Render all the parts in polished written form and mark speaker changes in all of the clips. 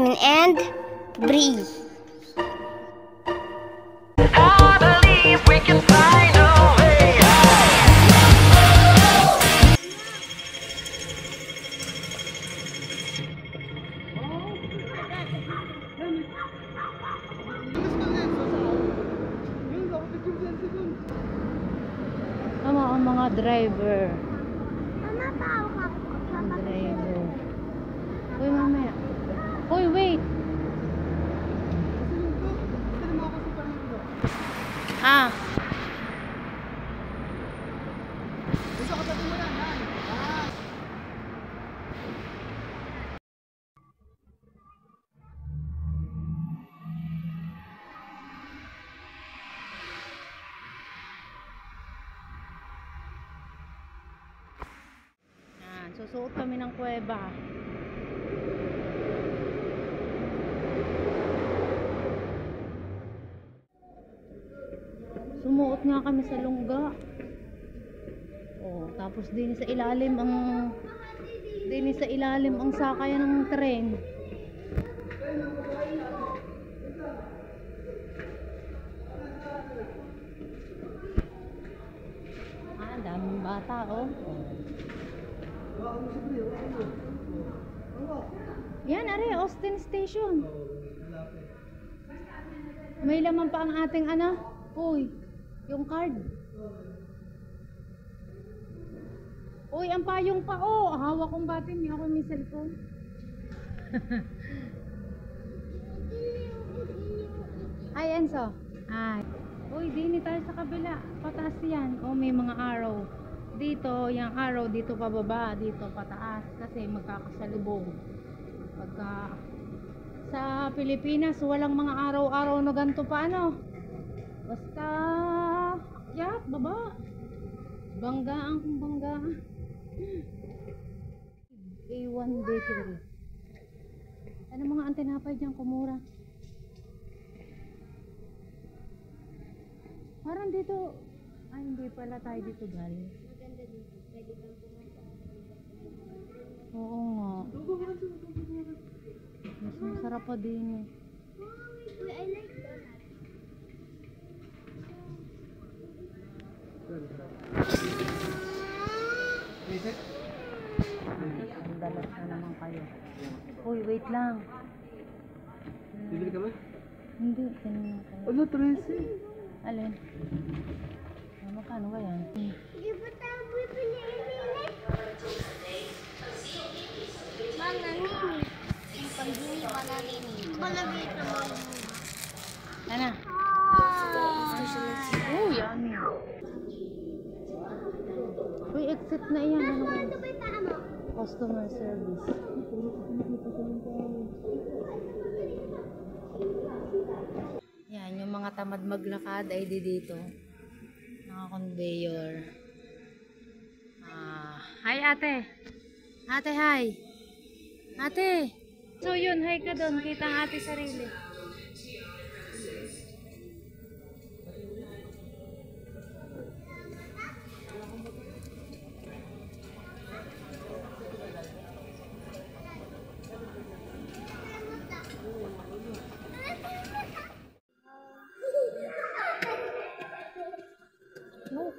Speaker 1: Jasmine and Bree.
Speaker 2: I believe we can find a way.
Speaker 3: Tama ang mga driver.
Speaker 1: Mama, tao ka.
Speaker 3: Ang driver. Uy, mamaya. Uy, wait. Ah. Susuot kami ng kuweba. Sumuot nga kami sa lungga. Oh, tapos din sa ilalim ang sakayan ng tren. Ah, daming bata, oh. Yan, are, Austin Station. May laman pa ang ating uy, yung card. Uy, ang payong pa, oh. Hawak kong batin, hindi ako may cellphone. Ay, Enzo. Ay. Uy, dini tayo sa kabila. Pataas yan. Oh, may mga arrow. Dito, yung arrow dito pababa, dito pataas kasi magkakasalubong. Pagka sa Pilipinas walang mga araw-araw na ganito pa basta akyat, baba, banggaan kung banggaan. A1 Bakery. Ano mga antinapay dyan kumura? Parang dito, ay hindi pala tayo dito galing. Oo nga. Mas masarap pa din eh.
Speaker 1: I like
Speaker 3: Ang dalas na naman kayo. Uy, wait lang.
Speaker 4: Bibili ka ba?
Speaker 3: Hindi, kanina kayo.
Speaker 4: Ano, 13?
Speaker 3: Alin? Magkano ba yan?
Speaker 1: Di ba tayo bibili ini? Ma'am, nanini. Yung pambili pa nanini. Malagay na ma'am.
Speaker 3: Ano? Oh, yummy. Uy, exit na yan. Ano ba?
Speaker 1: Ito ba yung tama?
Speaker 3: Customer service. Yan, yung mga tamad maglakad ay dito. Naka-conveyor. Hi ate. Ate, hi. Ate. So yun, hi ka doon. Kita ang ate sarili.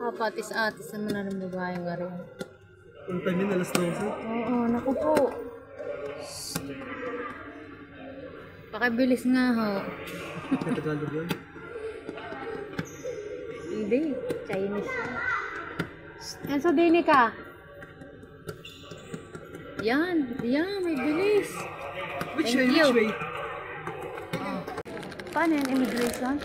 Speaker 3: Kapatis-atis naman na ng babae nga rin.
Speaker 4: Ang time yun, alas 12.
Speaker 3: Oo, naku po. Pakibilis nga ho.
Speaker 4: Tagalog yun.
Speaker 3: Hindi, Chinese. Enzo, dini ka. Yan, may bilis.
Speaker 4: Which
Speaker 3: Thank
Speaker 4: way,
Speaker 3: you.
Speaker 4: which way?
Speaker 3: Paano yung immigration?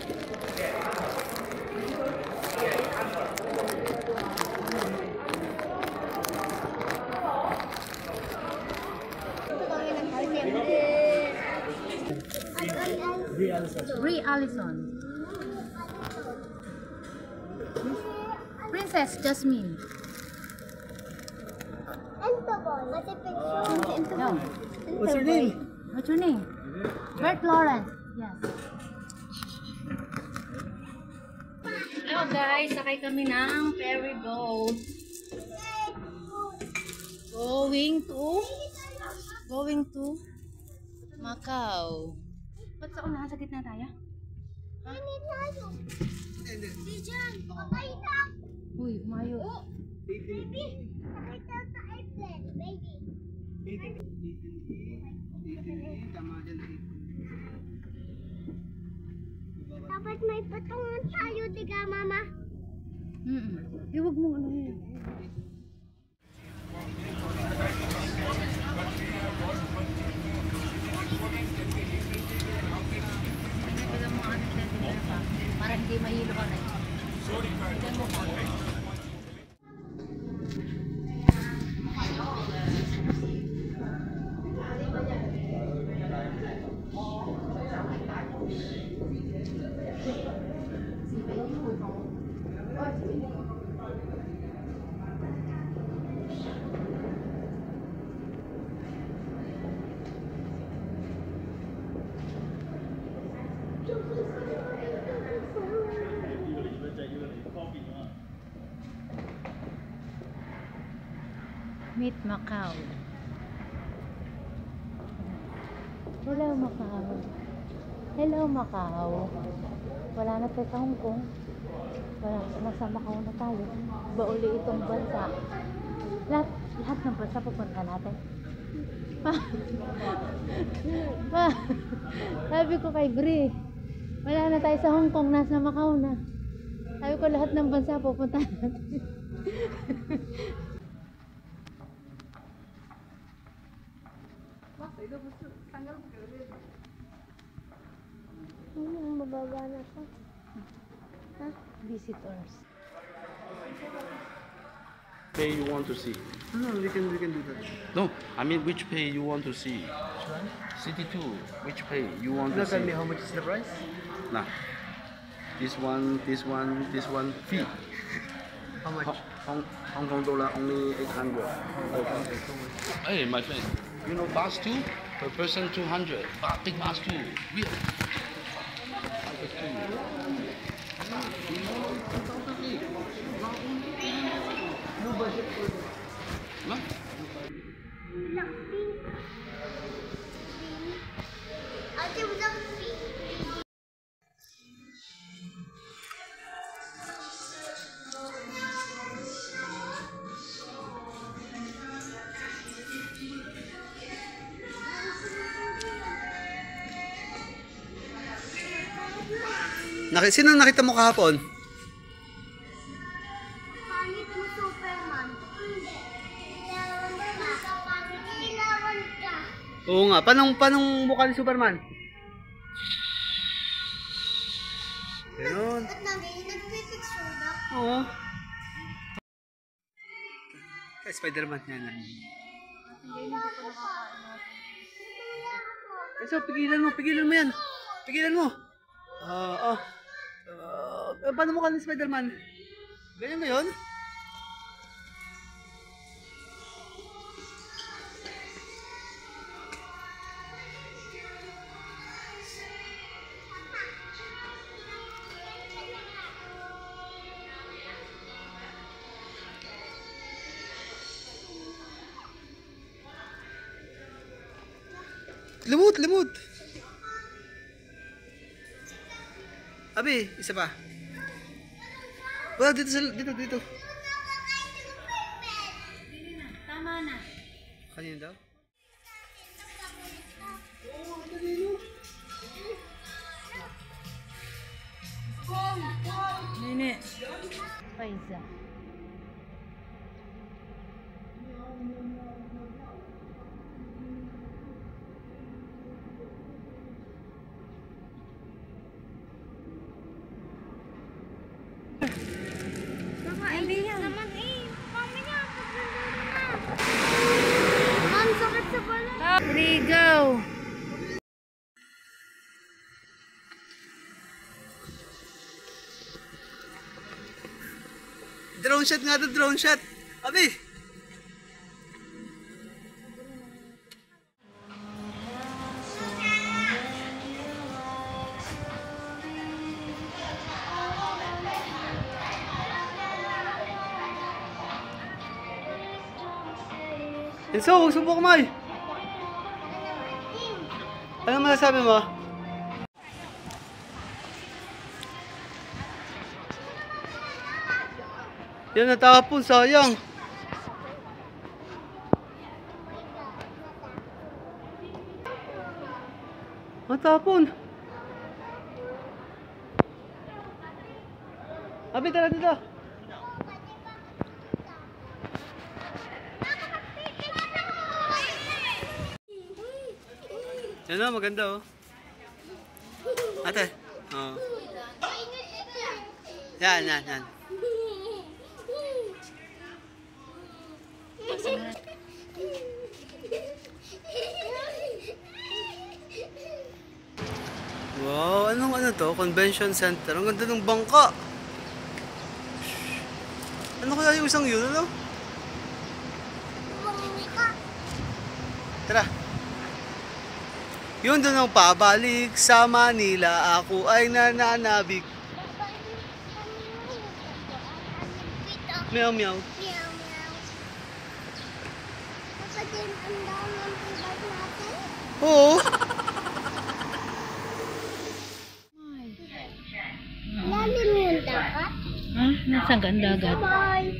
Speaker 3: Brie Allison. Princess Jasmine.
Speaker 1: Ito po. Kasi picture.
Speaker 3: No.
Speaker 4: What's your name?
Speaker 3: What's your name? Bert Lawrence. Yes. Hello guys, sakay kami ng ferry boat. Going to Macau. Ba't sa unahan sa gitna tayo?
Speaker 1: Hindi tayo. Hindi dyan. Patay na.
Speaker 3: Uy, umayos.
Speaker 1: Baby. Nakita sa airplane. Baby. Dapat may patungan tayo, diga mama.
Speaker 3: Huwag mong ano yun. Bigyan mo ang centimeter pa para hindi mahilo ka na. Bigyan mo pa. Meet Macau. Hello Macau. Hello Macau. Wala na tayo sa Hong Kong. Nasa Macau na tayo. Ba uli itong bansa? Lahat ng bansa pupunta natin. Sabi ko kay Bri, wala na tayo sa Hong Kong, nasa Macau na. Sabi ko lahat ng bansa pupunta natin.
Speaker 1: Mababa na siya.
Speaker 3: Visitors.
Speaker 5: Pay you want to see?
Speaker 4: No, we can do that.
Speaker 5: No, I mean which pay you want to see? City tour. Which pay you want to
Speaker 4: Now tell me
Speaker 5: see?
Speaker 4: how much is the price?
Speaker 5: Nah. This one fee.
Speaker 4: How much?
Speaker 5: Hong Kong dollar only 800. Hey, my friend, you know bus too? Per person 200. Big bus too. Real.
Speaker 4: No budget for
Speaker 5: Huh?
Speaker 1: Ate, Blackpink.
Speaker 4: Sino nakita mo kahapon?
Speaker 1: Pangit mo, Superman. Ilawan ka.
Speaker 4: Oo nga, panong mukha ni Superman? Ganun.
Speaker 1: Ba't namin nagpipicture ba?
Speaker 4: Oo. Kay Spider-Man yan. So, pigilan mo yan. Pigilan mo. Paano mukha ni Spider-Man? Ganyan ba yun? Limot. Abi, isa pa. Wala, dito.
Speaker 3: Tama na.
Speaker 4: Kanina daw?
Speaker 3: Nene. Paisa.
Speaker 1: Hindi yan. Naman mamaya, pagkanda na. Ang sakit sa balat.
Speaker 3: Rigo.
Speaker 4: Drone shot nga to, drone shot. Abi! Enzo, huwag sumbok kamay. Ano masasabi mo? Yan natapon, sayang. Natapon. Abi, tara dito. Yan o, maganda oh. Ate. Oh. Yan. Wow, ano to? Convention center. Ang ganda ng bangka. Ano kaya yung isang yun, ano? Tara. Yun doon ang pabalik sa Manila. Ako ay nananabik. Meow meow.
Speaker 1: Kapatid, ang dami ng tibag natin.
Speaker 4: Oo.
Speaker 1: Lalim yung dagat.
Speaker 3: Ha? Nasaan ka ang dagat?
Speaker 1: Bye.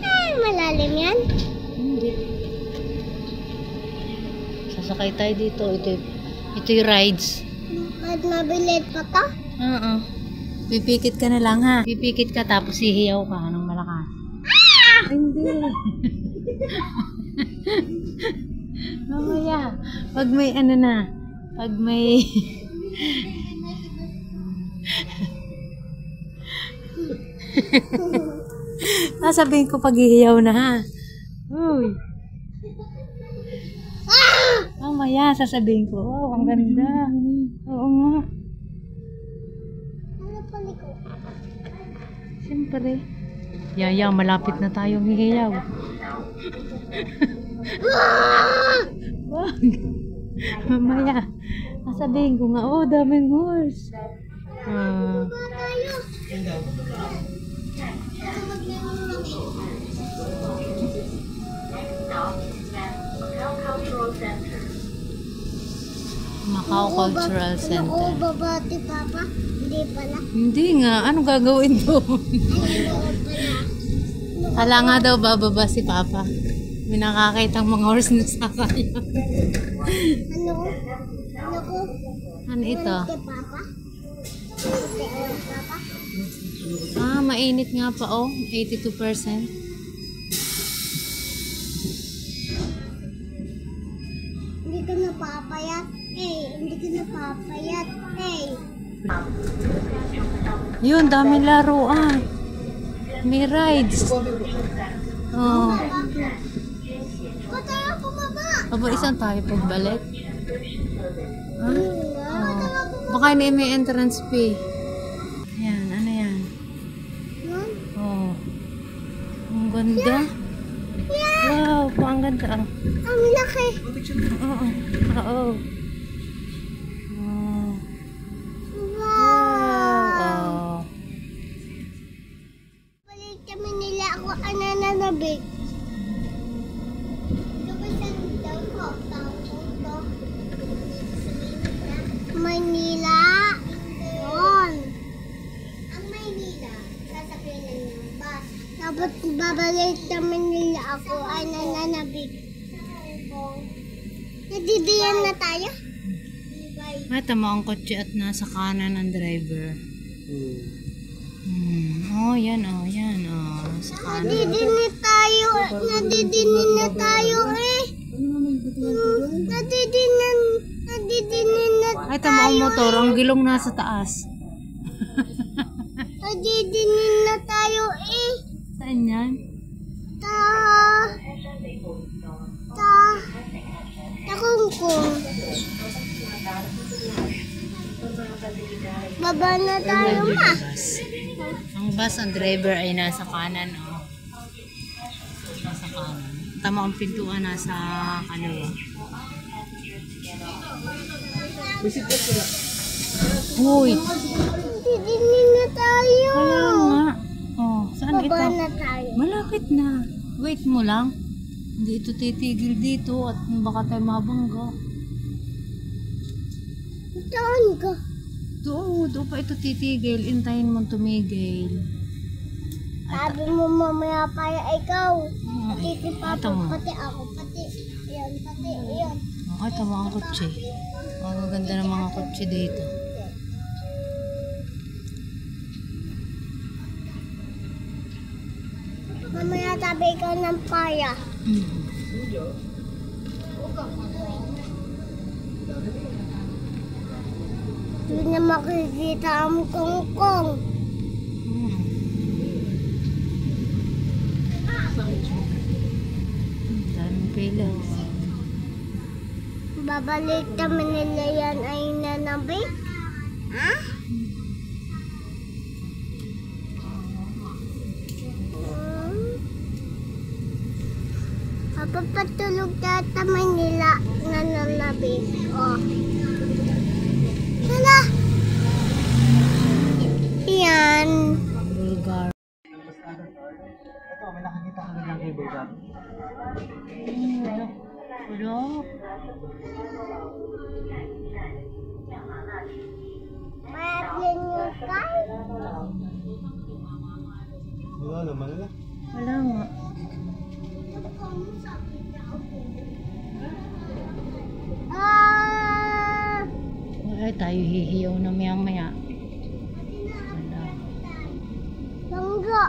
Speaker 1: Ay, malalim yan.
Speaker 3: Hindi. Sasakay tayo dito. Ito yung rides.
Speaker 1: Ba't mabilit pa to?
Speaker 3: Oo. Pipikit ka na lang ha. Pipikit ka tapos hihiyaw ka ng malakas. Ay, hindi. Mamaya. Pag may ano na. Pag may... Sasabihin ko pag hihiyaw na ha. Uy. Mamaya sasabihin ko. Wow, ang ganda. Oo nga.
Speaker 1: Ano pali ko?
Speaker 3: Siyempre. Yaya, malapit na tayong hihiyaw. Wag. Mamaya. Sasabihin ko nga, oh, daming horse. Macau Cultural Center.
Speaker 1: Oo, babati papa. Hindi pala.
Speaker 3: Hindi nga. Ano gagawin doon? Hala nga daw bababa si Papa. May nakakitang mga horse na sakay.
Speaker 1: Ano ko? Ano ko?
Speaker 3: Ano ito?
Speaker 1: Kay papa? Kay papa?
Speaker 3: Ah, mainit nga pa oh. 82%.
Speaker 1: Hindi ka napapayat. Hindi ka napapayat.
Speaker 3: Yun, dami laruan. May rides. Oh.
Speaker 1: Ba't tayo bumaba?
Speaker 3: Aba, isang tayo pagbalik. Ha?
Speaker 1: Ba't tayo
Speaker 3: Baka may entrance fee. Yan, ano yan?
Speaker 1: Yan?
Speaker 3: Oh. Ang ganda. Wow, pa ang ganda. Oh.
Speaker 1: Ang laki.
Speaker 3: Oo. Oo.
Speaker 1: Wow. Balik kami nila ako ananabig. Manila. Yun. Ang Maynila, sasakyanan ng bus. Tapos babalik kami nila ako ay nananabig. Nadidiyan na tayo?
Speaker 3: Ay, tama ang kotse at nasa kanan ng driver. Oh, yan, oh, yan, oh. Nasa kanan.
Speaker 1: Nadidin na tayo. Nadidinin na tayo eh. Nadidinin na
Speaker 3: Ay, tama ang motor. Ang gilong nasa taas.
Speaker 1: Nadidinin na tayo eh.
Speaker 3: Saan yan?
Speaker 1: Takungkong. Baba na tayo ma.
Speaker 3: Ang bus, ang driver ay nasa kanan, oh. Nasa kanan. Tama ang pintuan nasa kaliwa. Uy!
Speaker 1: Nadidinin na tayo.
Speaker 3: Kaya nga. Oh, saan ito?
Speaker 1: Baba na tayo.
Speaker 3: Malapit na. Wait mo lang. Hindi ito titigil dito at baka tayo mabangga.
Speaker 1: Saan ka?
Speaker 3: Doon pa ito titigil. Intayin mo tumigil.
Speaker 1: Sabi mo mamaya pa ikaw. Pati si Papa,
Speaker 3: ito mo.
Speaker 1: pati ako, pati yan, pati yan.
Speaker 3: Ay, ito mga kotse. Ang ganda ng mga kotse dito.
Speaker 1: Mamaya sabi ikaw ng paya. Doon na makikita ang kongkong.
Speaker 3: Daming pila.
Speaker 1: Babalik naman nila yan ay nanabi. Ha? Papatulog tatamay nila nananabi. Oh. Hala! Yan.
Speaker 3: Bulgar.
Speaker 4: Ito, may nakakita ka ng cable car.
Speaker 3: Wala.
Speaker 1: Mayroon yung sky.
Speaker 4: Wala naman na.
Speaker 3: Wala nga.
Speaker 1: Ah!
Speaker 3: Ay, tayo hihiyaw na maya-maya. Wala.
Speaker 1: Langga.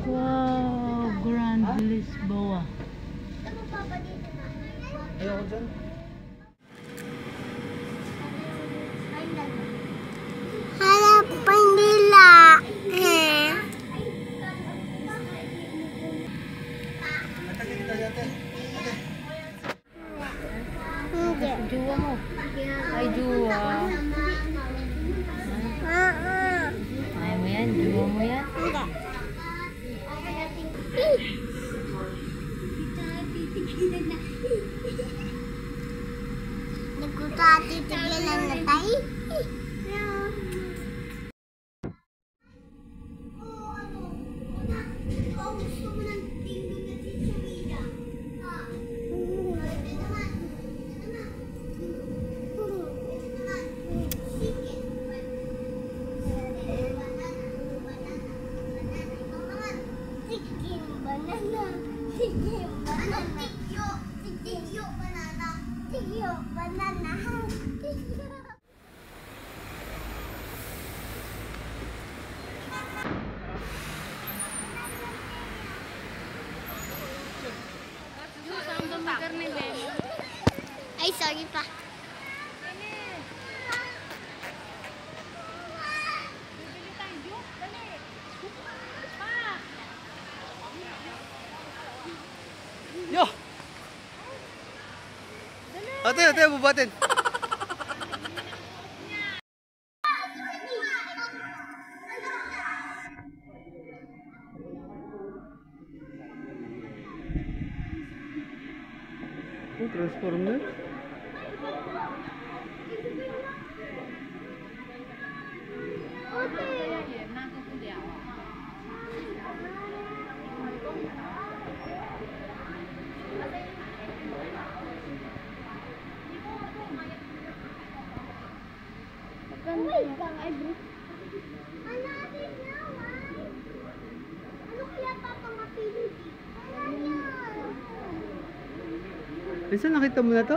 Speaker 3: Wow, Grand Lisboa.
Speaker 4: Ayoko dyan.
Speaker 1: Harapan nila. Hindi.
Speaker 3: Juwa mo. Ay, juwa. Ayaw mo yan? Juwa mo yan?
Speaker 1: Hindi. Nagkutati-tigilan na tayo. Ay, sorry pa.
Speaker 4: Yo! Ate, bubatin. Oh, transformer. Minsan nakita mo na to?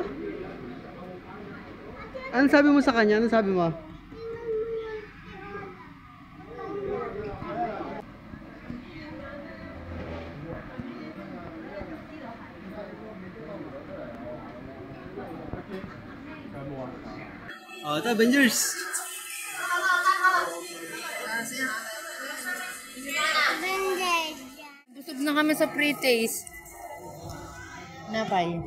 Speaker 4: Anong sabi mo sa kanya? Anong sabi mo? Oh, ito Avengers.
Speaker 3: Busog na kami sa pre-taste. Napay.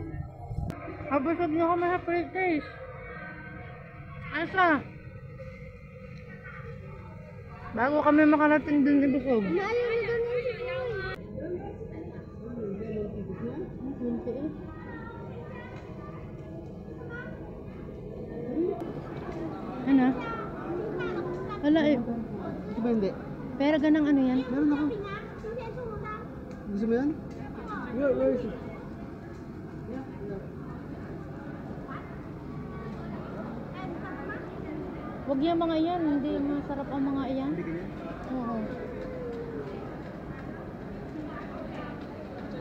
Speaker 3: Busog na kami sa pre-taste. Asa? Bago kami makarating dun ni Busog. talaga ng ano yan?
Speaker 4: Meron ako. Gusto mo yan? Where is it?
Speaker 3: Huwag yung mga yan, hindi masarap ang mga yan.
Speaker 4: Hindi ganyan.
Speaker 3: Oo.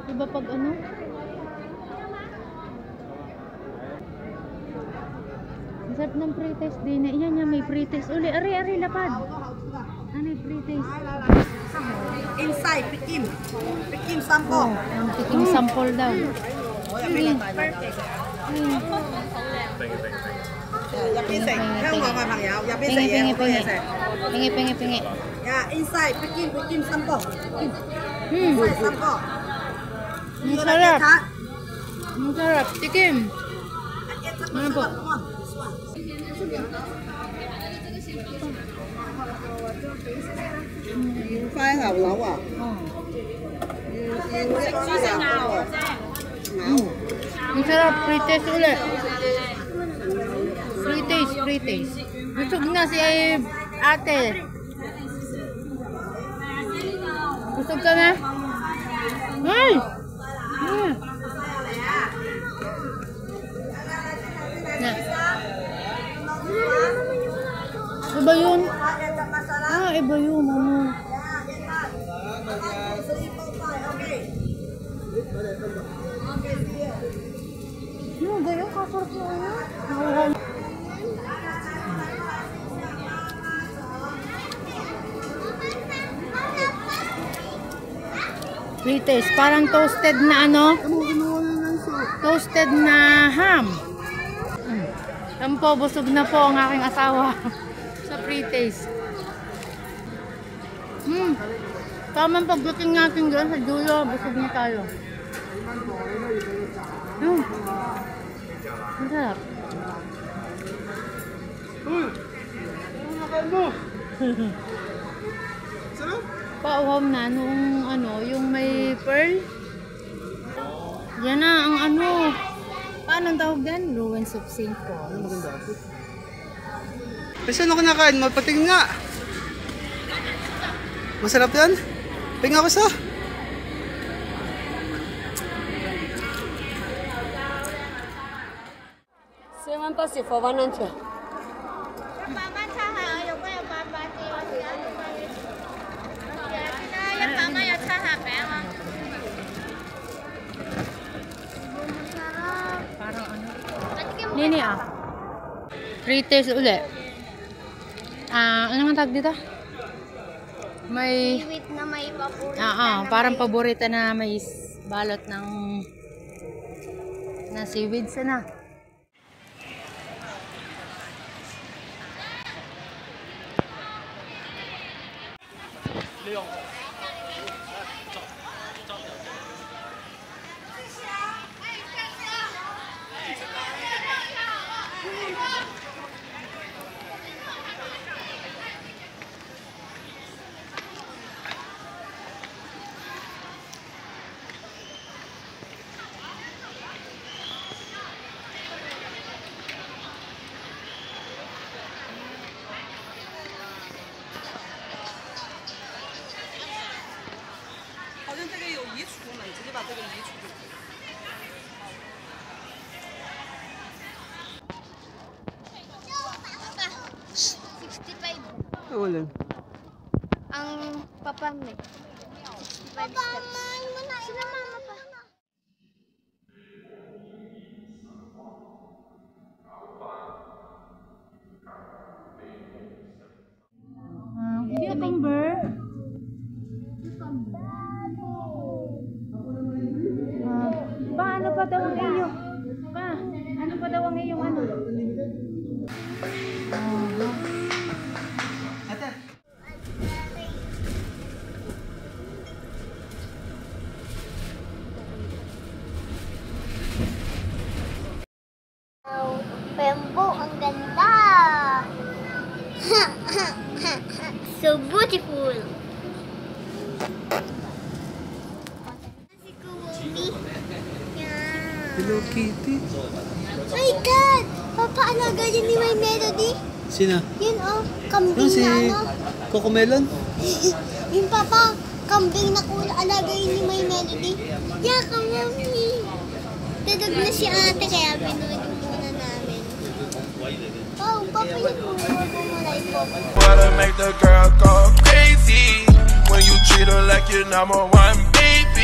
Speaker 3: Iba pag ano? Ang sarap ng pre-taste din. Yan yan, may pre-taste. Uli, ari, lapad. Ano yung pre-taste?
Speaker 6: Inside, pikim. Pikim
Speaker 3: Oh,
Speaker 6: sample.
Speaker 3: ang tiking sample daw.
Speaker 6: Perfect. 入邊食，香港嘅朋友入邊食
Speaker 3: Pingi,
Speaker 6: 嘢
Speaker 3: pingi,
Speaker 6: 好多嘢
Speaker 3: pingi.
Speaker 6: 食。
Speaker 3: Pingi, pingi, pingi.
Speaker 6: Yeah, inside, pikim sample.
Speaker 3: Hmm,
Speaker 6: Inside sample.
Speaker 3: ang sarap. Ang sarap. Tikim. Ano po?
Speaker 6: Khoai牛柳啊，
Speaker 3: Oh.
Speaker 6: 要食豬食牛。
Speaker 3: Ang sarap. Pre-taste ulit. Pre-taste, pre-taste. Busog na si ate. Busog ka na? Ay! Ah. Na. Iba yun? Ah, iba yun. Ano? Yung gayo, kasarap na ano? Nakuha. Pre-taste. Parang toasted na ano? Toasted na ham. Yan po, busog na po ang aking asawa sa pre-taste. Tamang pagdating natin dyan sa dulo, busog na tayo. Ang sarap.
Speaker 4: Uy! Ano nakain mo? Sarap?
Speaker 3: Pauhaw na nung ano, yung may pearl. Yan na ang ano. Paano ang tawag yan? Ruins of St. Paul.
Speaker 4: Maganda. Kasi ano ko nakain? Mapatingin nga. Masarap yan? Tingnan ko sa.7
Speaker 6: pass for 100.
Speaker 3: Parang ano? Nini ah. Pre-taste ulit. Ano nga tawag dito? May...
Speaker 1: Sweet na may paborito.
Speaker 3: parang paborito na may balot ng seaweed sana.
Speaker 4: Wala.
Speaker 1: Ang papa mo. 65 steps. Sila mama pa.
Speaker 3: Cucumber. Paano pa daw ang iyo? Ano pa daw ang iyong ano?
Speaker 1: Pembo, ang ganda. So beautiful. Si Kuwumi. Yeah.
Speaker 4: Hello Kitty.
Speaker 1: My God! Papaalaga yun ni My Melody.
Speaker 4: Sino?
Speaker 1: Yun oh,
Speaker 4: Ano
Speaker 1: kambing
Speaker 4: si
Speaker 1: na ano.
Speaker 4: Cocomelon?
Speaker 1: Yung papa, kambing na alagay ni May Melody. Yeah, mami. Dadag na si ate kaya binuhin muna namin. Oh, papa yun muna. Huwag mo muna ipop.
Speaker 7: Wanna make the girl go crazy when you treat her like your number one baby.